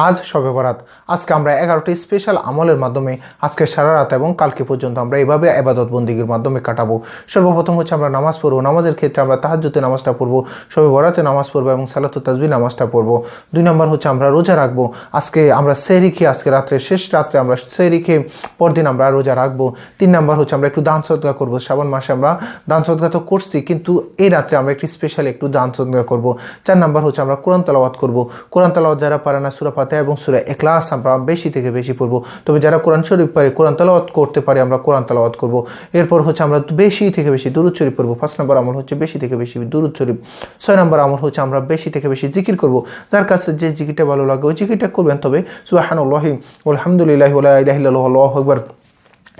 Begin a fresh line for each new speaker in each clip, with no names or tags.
আজ শবে বরাত। আজকে আমরা 11টি স্পেশাল আমলের মাধ্যমে আজকে সারা রাত এবং কালকে পর্যন্ত আমরা এভাবে ইবাদত বন্দিগির মাধ্যমে কাটাবো। সর্বপ্রথম হচ্ছে আমরা নামাজ পড়বো। নামাজের ক্ষেত্রে আমরা তাহাজ্জুদের নামাজটা পড়বো, শবে বরাতে নামাজ পড়বো এবং সালাতুত তাসবিহ নামাজটা পড়বো। 2 নম্বর হচ্ছে আমরা রোজা রাখবো। আজকে আমরা সেহরি খেয়ে, আজকে রাত্রে শেষ রাত্রে আমরা সেহরি খেয়ে পরদিন আমরা রোজা রাখবো। 3 নম্বর হচ্ছে আমরা একটু দান সদকা করবো। শ্রাবণ মাসে আমরা দান সদকা তো করছি, কিন্তু এই রাত্রে আমরা একটু স্পেশাল একটু দান সদকা করবো। 4 নম্বর হচ্ছে আমরা কোরআন তেলাওয়াত করবো। কোরআন তেলাওয়াত যারা পারে না, সূরা ফাতিহা এবং সূরা ইখলাস আমরা বেশি থেকে বেশি পড়বো। তবে যারা কোরআন শরীফ পারে, কোরআন তেলাওয়াত করতে পারে, আমরা কোরআন তেলাওয়াত করবো। এরপর হচ্ছে আমরা বেশি থেকে বেশি দুরূদ শরীফ পড়বো। 5 নম্বর আমল হচ্ছে বেশি থেকে বেশি দুরূদ শরীফ। 6 নম্বর আমল হচ্ছে আমরা বেশি থেকে বেশি জিকির করবো। যার কাছে যে জিকিরটা ভালো লাগে ওই জিকিরটা করবেন। তবে সুবহানাল্লাহি আলহামদুলিল্লাহি ওয়া লা ইলাহা ইল্লাল্লাহু আল্লাহু আকবার,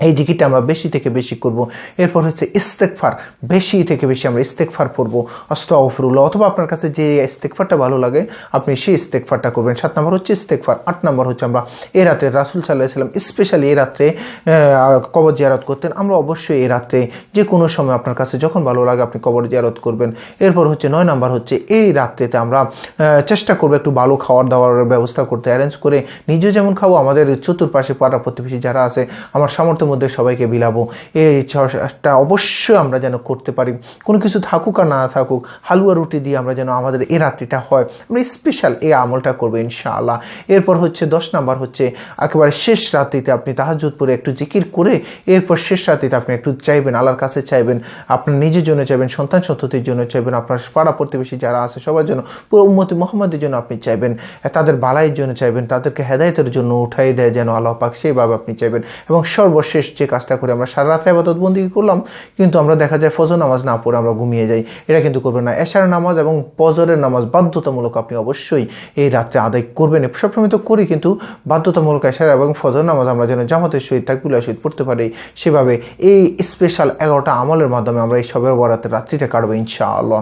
এই জিকিরটা আমরা বেশি থেকে বেশি করব। এরপর হচ্ছে ইস্তেগফার, বেশি থেকে বেশি আমরা ইস্তেগফার পড়ব, আস্তাগফিরুল্লাহ, অথবা আপনার কাছে যে ইস্তেগফারটা ভালো লাগে আপনি সেই ইস্তেগফারটা করবেন। 7 নম্বর হচ্ছে ইস্তেগফার। 8 নম্বর হচ্ছে আমরা এই রাত্রে রাসূল সাল্লাল্লাহু আলাইহি ওয়াসাল্লাম স্পেশালি এই রাত্রে কবর জিয়ারত করতেন। আমরা অবশ্যই এই রাত্রে যে কোনো সময় আপনার কাছে যখন ভালো লাগে আপনি কবর জিয়ারত করবেন। এরপর হচ্ছে 9 নম্বর হচ্ছে এই রাত্রেতে আমরা চেষ্টা করবো একটু ভালো খাওয়ার দাওয়ার ব্যবস্থা করতে, অ্যারেঞ্জ করে নিজে যেমন খাবো, আমাদের চতুর্পাশে পাড়া প্রতিবেশী যারা আছে আমার সামর্থ্য মধ্যে সবাইকে বিলাবো। এই চেষ্টা অবশ্যই আমরা যেন করতে পারি। কোনো কিছু থাকুক আর না থাকুক, হালুয়া রুটি দিয়ে আমরা যেন আমাদের এই রাত্রিটা হয়, আমরা স্পেশাল এই আমলটা করবো ইনশাআল্লাহ। এরপর হচ্ছে 10 নম্বর হচ্ছে একেবারে শেষ রাত্রিতে আপনি তাহাজ্জুদ পড়ে একটু জিকির করে এরপর শেষ রাত্রিতে আপনি একটু চাইবেন, আল্লাহর কাছে চাইবেন, আপনার নিজের জন্য চাইবেন, সন্তান সন্ততির জন্য চাইবেন, আপনার পাড়া প্রতিবেশী যারা আছে সবার জন্য, পুরো উম্মতে মুহাম্মাদের জন্য আপনি চাইবেন, তাদের বালাইয়ের জন্য চাইবেন, তাদেরকে হেদায়েতের জন্য উঠাই দেয় যেন আল্লাহ পাক, সেইভাবে আপনি চাইবেন। এবং সর্বশেষ যে কাজটা করে আমরা সারা রাত ইবাদত বন্দেগী করলাম, কিন্তু আমরা দেখা যায় ফজর নামাজ না পড়ে আমরা ঘুমিয়ে যাই, এটা কিন্তু করবেন না। এশার নামাজ এবং ফজরের নামাজ বাধ্যতামূলক আপনি অবশ্যই এই রাত্রে আদায় করবেন। সবসময় তো করি, কিন্তু বাধ্যতামূলক এশার এবং ফজর নামাজ আমরা যেন জামাতের সহিত তাকবীরের সহিত পড়তে পারি, সেভাবে এই স্পেশাল 11টা আমলের মাধ্যমে আমরা এই শবে বরাতের রাত্রিটা কাটবো ইনশাআল্লাহ।